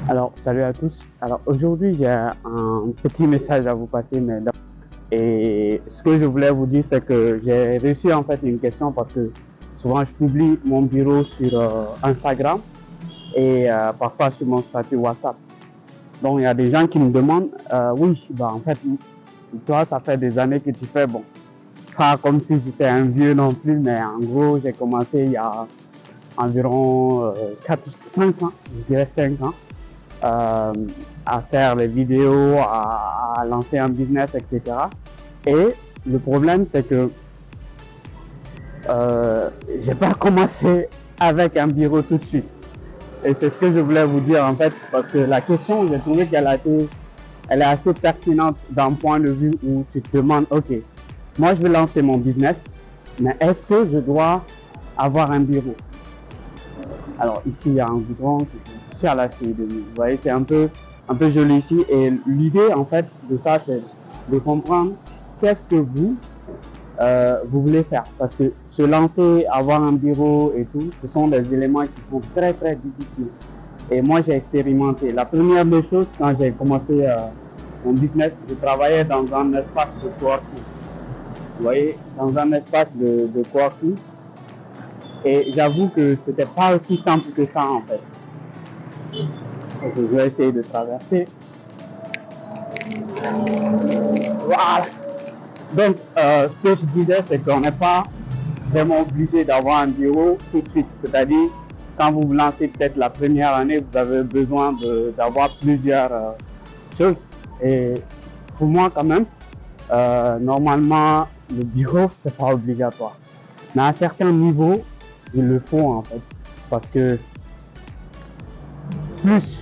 Alors, salut à tous. Alors, aujourd'hui, j'ai un petit message à vous passer. Et ce que je voulais vous dire, c'est que j'ai reçu en fait une question parce que souvent je publie mon bureau sur Instagram et parfois sur mon statut WhatsApp. Donc, il y a des gens qui me demandent, oui, bah en fait, toi, ça fait des années que tu fais, bon, pas comme si j'étais un vieux non plus, mais en gros, j'ai commencé il y a environ 4 5 ans, je dirais 5 ans. euh, à faire des vidéos, à lancer un business, etc. Et le problème, c'est que j'ai pas commencé avec un bureau tout de suite. Et c'est ce que je voulais vous dire en fait, parce que la question, j'ai trouvé elle est assez pertinente d'un point de vue où tu te demandes, ok, moi je vais lancer mon business, mais est-ce que je dois avoir un bureau? Alors ici, il y a un bouton, je suis à la CI de Vous voyez, c'est un peu joli ici. Et l'idée, en fait, de ça, c'est de comprendre qu'est-ce que vous voulez faire. Parce que se lancer, avoir un bureau et tout, ce sont des éléments qui sont très, très difficiles. Et moi, j'ai expérimenté. La première des choses, quand j'ai commencé mon business, je travaillais dans un espace de coworking. Vous voyez, dans un espace de coworking. Et j'avoue que c'était pas aussi simple que ça, en fait. Donc, je vais essayer de traverser. Voilà. Donc, ce que je disais, c'est qu'on n'est pas vraiment obligé d'avoir un bureau tout de suite. C'est-à-dire, quand vous vous lancez peut-être la première année, vous avez besoin d'avoir plusieurs choses. Et pour moi, quand même, normalement, le bureau, c'est pas obligatoire. Mais à un certain niveau, il le faut en fait. Parce que plus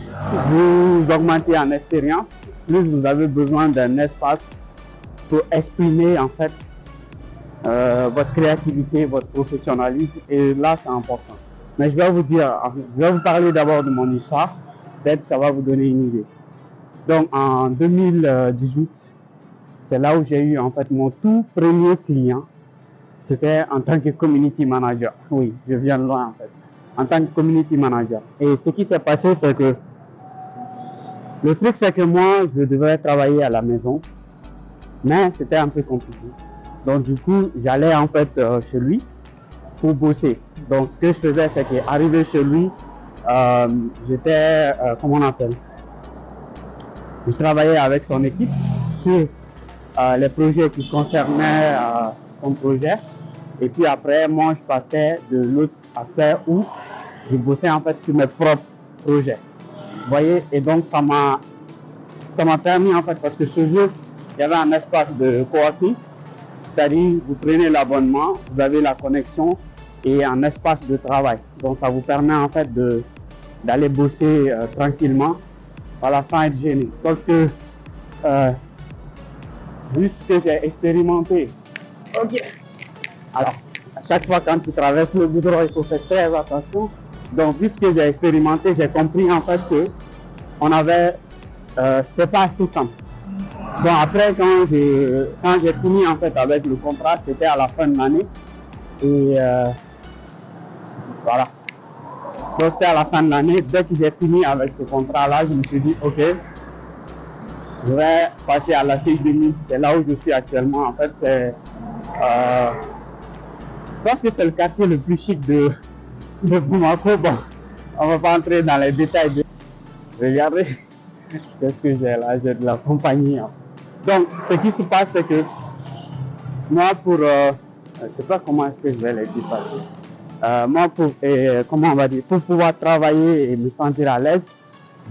vous augmentez en expérience, plus vous avez besoin d'un espace pour exprimer en fait votre créativité, votre professionnalisme, et là c'est important. Mais je vais vous dire, je vais vous parler d'abord de mon histoire, peut-être ça va vous donner une idée. Donc en 2018, c'est là où j'ai eu en fait mon tout premier client. C'était en tant que community manager. Oui, je viens de loin en fait. En tant que community manager. Et ce qui s'est passé, c'est que le truc, c'est que moi, je devais travailler à la maison, mais c'était un peu compliqué. Donc du coup, j'allais en fait chez lui pour bosser. Donc ce que je faisais, c'est qu'arrivé chez lui, j'étais, comment on appelle, je travaillais avec son équipe sur les projets qui concernaient son projet. Et puis après, moi, je passais de l'autre aspect où je bossais en fait sur mes propres projets. Vous voyez, et donc ça m'a permis en fait, parce que ce jour, il y avait un espace de coworking, c'est-à-dire vous prenez l'abonnement, vous avez la connexion et un espace de travail. Donc ça vous permet en fait d'aller bosser tranquillement, voilà, sans être gêné. Sauf que vu ce que j'ai expérimenté, ok. Alors, à chaque fois quand tu traverses le goudron, il faut faire très attention. Donc, vu ce que j'ai expérimenté, j'ai compris en fait que on avait, c'est pas assez simple. Bon, après, quand j'ai fini en fait avec le contrat, c'était à la fin de l'année. Et voilà. Donc, c'était à la fin de l'année. Dès que j'ai fini avec ce contrat-là, je me suis dit, ok, je vais passer à la CI2000. C'est là où je suis actuellement. En fait, je pense que c'est le quartier le plus chic de Bamako. Bon, on va pas entrer dans les détails. Regardez, qu'est-ce que j'ai là? J'ai de la compagnie. Hein. Donc, ce qui se passe, c'est que moi, je sais pas comment est-ce que je vais les dire. Moi, comment on va dire, pour pouvoir travailler et me sentir à l'aise,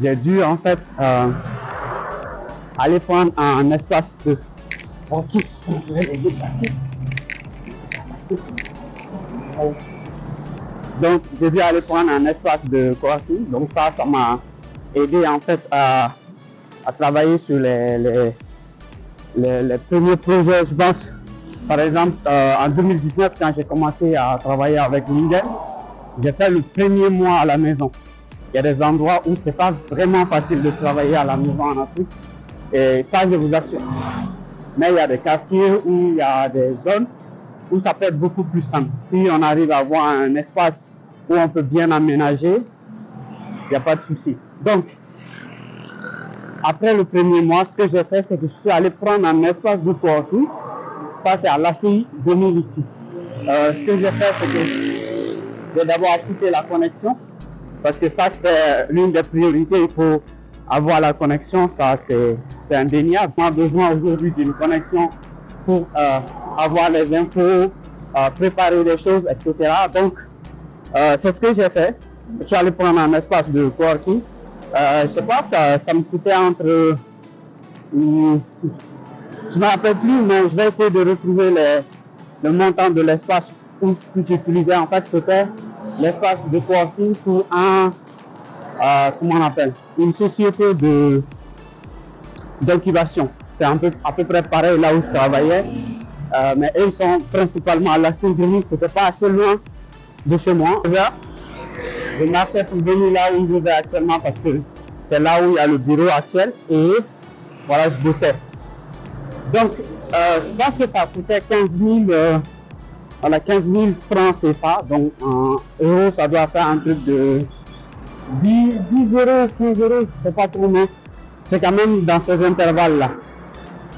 j'ai dû en fait aller prendre un espace de. Ok, je vais les déplacer. C'est pas facile. Donc, j'ai dû aller prendre un espace de coworking. Donc, ça m'a aidé en fait à travailler sur les premiers projets. Je pense, par exemple, en 2019, quand j'ai commencé à travailler avec LinkedIn, j'ai fait le premier mois à la maison. Il y a des endroits où c'est pas vraiment facile de travailler à la maison en Afrique. Et ça, je vous assure. Mais il y a des quartiers où il y a des zones où ça peut être beaucoup plus simple. Si on arrive à avoir un espace où on peut bien aménager, il n'y a pas de souci. Donc, après le premier mois, ce que j'ai fait, c'est que je suis allé prendre un espace de coworking. Ça, c'est à l'ACI 2000 ici. Ce que j'ai fait, c'est que j'ai d'abord acheté la connexion, parce que ça, c'est l'une des priorités. Il faut avoir la connexion, ça, c'est indéniable. On a besoin aujourd'hui d'une connexion pour avoir les infos, préparer les choses, etc. Donc, c'est ce que j'ai fait. Je suis allé prendre un espace de coworking. Je sais pas, ça me coûtait entre... je ne me rappelle plus, mais je vais essayer de retrouver le montant de l'espace que j'utilisais. En fait, c'était l'espace de coworking pour comment on appelle, une société d'incubation. C'est à peu près pareil là où je travaillais. Mais eux, ils sont principalement à la Saint-Denis. C'était pas assez loin de chez moi. Je marchais pour venir là où je vais actuellement parce que c'est là où il y a le bureau actuel et voilà, je bossais. Donc, je pense que ça coûtait 15 000 francs CFA. Donc, en euros, ça doit faire un truc de 10 euros, 15 euros, je ne sais pas trop, mais c'est quand même dans ces intervalles-là.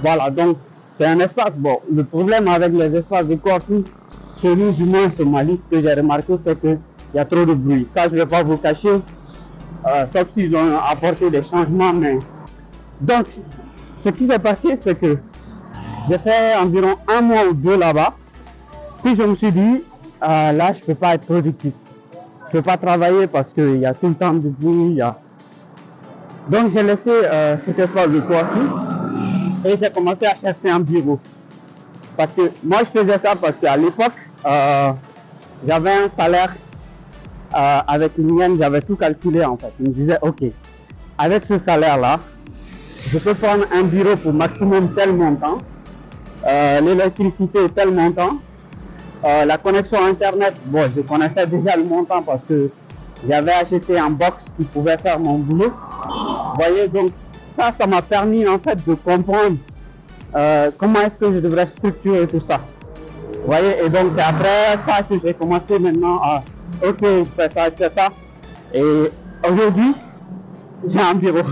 Voilà, donc c'est un espace. Bon, le problème avec les espaces de coworking, chez nous, du moins au Mali, ce que j'ai remarqué, c'est qu'il y a trop de bruit. Ça, je ne vais pas vous cacher, sauf s'ils ont apporté des changements. Mais... Donc, ce qui s'est passé, c'est que j'ai fait environ 1 mois ou 2 là-bas. Puis je me suis dit, là, je ne peux pas être productif. Je ne peux pas travailler parce qu'il y a tout le temps du bruit. Donc, j'ai laissé cet espace de coworking et j'ai commencé à chercher un bureau. Parce que moi, je faisais ça parce qu'à l'époque, j'avais un salaire avec l'IN, j'avais tout calculé en fait. Je me disais, ok, avec ce salaire-là, je peux prendre un bureau pour maximum tel montant, l'électricité tel montant, la connexion Internet, bon, je connaissais déjà le montant parce que j'avais acheté un box qui pouvait faire mon boulot. Vous voyez, donc ça m'a permis en fait de comprendre comment est-ce que je devrais structurer tout ça. Vous voyez, et donc c'est après ça que j'ai commencé maintenant à, ok, je fais ça. Et aujourd'hui, j'ai un bureau.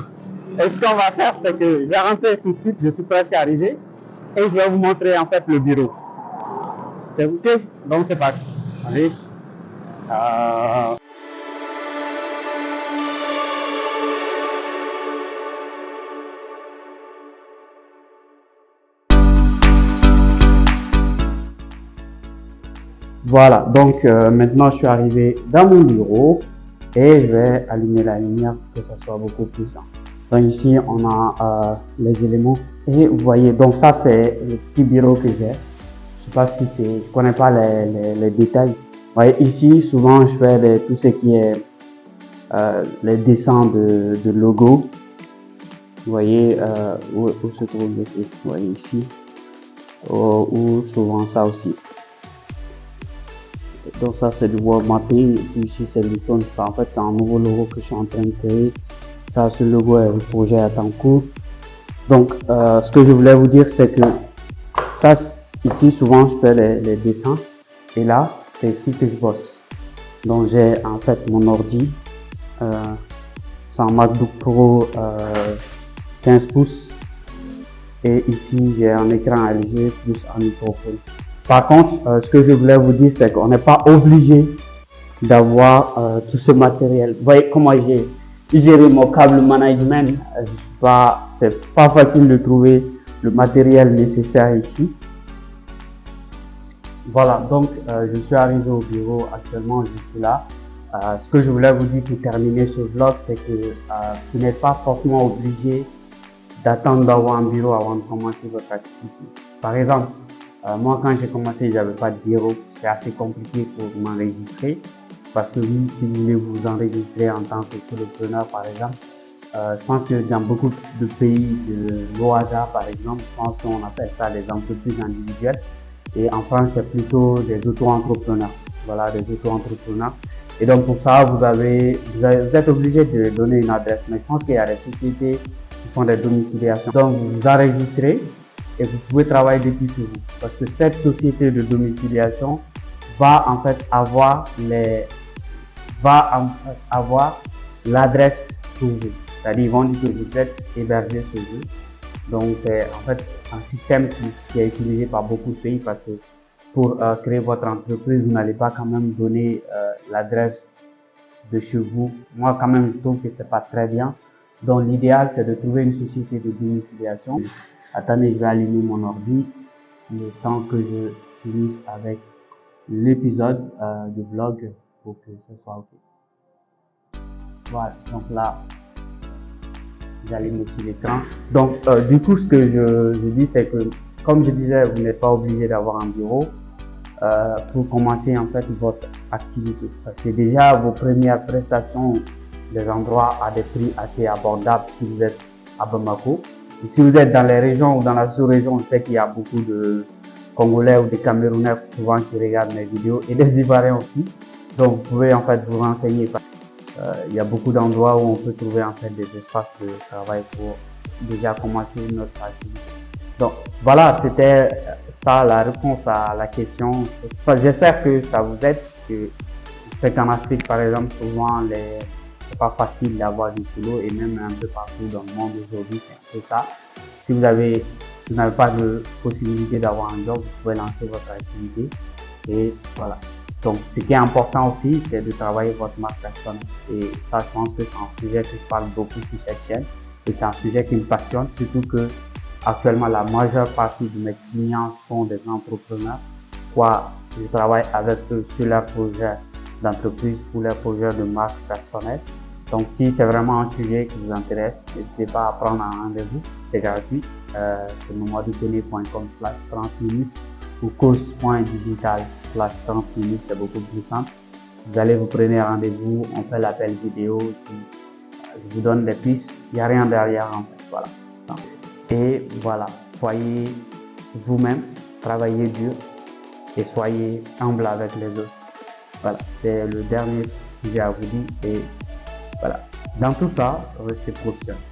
Et ce qu'on va faire, c'est que je vais rentrer tout de suite, je suis presque arrivé, et je vais vous montrer en fait le bureau. C'est ok? Donc c'est parti. Allez. Voilà, donc maintenant je suis arrivé dans mon bureau et je vais allumer la lumière pour que ça soit beaucoup plus simple. Donc ici on a les éléments et vous voyez, donc ça c'est le petit bureau que j'ai. Je sais pas si je connais pas les détails. Vous voyez, ici souvent je fais tout ce qui est les dessins de logo. Vous voyez où se trouve le truc. Vous voyez ici ou souvent ça aussi. Donc ça c'est du word mapping, et puis ici c'est l'histoire. En fait c'est un nouveau logo que je suis en train de créer. Ça, ce logo est le projet est en cours. Donc ce que je voulais vous dire, c'est que ça ici souvent je fais les dessins et là c'est ici que je bosse. Donc j'ai en fait mon ordi, c'est un MacBook Pro 15 pouces et ici j'ai un écran LG plus un microphone. Par contre, ce que je voulais vous dire, c'est qu'on n'est pas obligé d'avoir tout ce matériel. Vous voyez comment j'ai géré mon câble management. C'est pas facile de trouver le matériel nécessaire ici. Voilà, donc je suis arrivé au bureau actuellement, je suis là. Ce que je voulais vous dire pour terminer ce vlog, c'est que vous n'êtes pas forcément obligé d'attendre d'avoir un bureau avant de commencer votre activité. Par exemple, moi quand j'ai commencé, j'avais pas de bureau, c'est assez compliqué pour m'enregistrer parce que oui, si vous voulez vous enregistrer en tant que solopreneur par exemple, je pense que dans beaucoup de pays de l'OASA par exemple, je pense qu'on appelle ça les entreprises individuelles et en France c'est plutôt des auto-entrepreneurs, voilà, des auto-entrepreneurs. Et donc pour ça vous êtes obligé de donner une adresse, mais je pense qu'il y a des sociétés qui font des domiciliations. Donc vous vous enregistrez et vous pouvez travailler depuis chez vous parce que cette société de domiciliation va en fait avoir l'adresse pour vous. C'est-à-dire, ils vont dire que vous êtes hébergé chez eux. Donc, c'est en fait un système qui est utilisé par beaucoup de pays parce que pour créer votre entreprise, vous n'allez pas quand même donner l'adresse de chez vous. Moi, quand même, je trouve que c'est pas très bien. Donc, l'idéal, c'est de trouver une société de domiciliation. Attendez, je vais allumer mon ordi le temps que je finisse avec l'épisode de vlog pour que ce soit OK. Voilà, donc là, j'allume aussi l'écran. Donc, du coup, ce que je dis, c'est que, comme je disais, vous n'êtes pas obligé d'avoir un bureau pour commencer en fait votre activité. Parce que déjà, vos premières prestations, des endroits à des prix assez abordables si vous êtes à Bamako. Et si vous êtes dans les régions ou dans la sous-région, on sait qu'il y a beaucoup de Congolais ou des Camerounais souvent qui regardent mes vidéos et des Ivoiriens aussi. Donc, vous pouvez en fait vous renseigner. Il y a beaucoup d'endroits où on peut trouver en fait des espaces de travail pour déjà commencer notre activité. Donc voilà, c'était ça la réponse à la question. Enfin, j'espère que ça vous aide. Je sais qu'en Afrique, par exemple, souvent c'est pas facile d'avoir du boulot et même un peu partout dans le monde aujourd'hui, c'est un peu ça. Si vous n'avez pas de possibilité d'avoir un job, vous pouvez lancer votre activité et voilà. Donc, ce qui est important aussi, c'est de travailler votre marque personnelle. Et ça, je pense que c'est un sujet que je parle beaucoup sur cette chaîne. Et c'est un sujet qui me passionne, surtout que actuellement, la majeure partie de mes clients sont des entrepreneurs. Soit je travaille avec eux sur leurs projets d'entreprise ou leurs projets de marque personnelle. Donc, si c'est vraiment un sujet qui vous intéresse, n'hésitez pas à prendre un rendez-vous. C'est gratuit. C'est mamadoutoné.com/30 minutes ou coach.digital/30 minutes, c'est beaucoup plus simple. Vous allez vous prenez rendez-vous, on fait l'appel vidéo, je vous donne des pistes, il n'y a rien derrière en fait, voilà. Et voilà, soyez vous-même, travaillez dur et soyez humble avec les autres. Voilà, c'est le dernier sujet à vous dire et voilà. Dans tout ça, restez professionnel.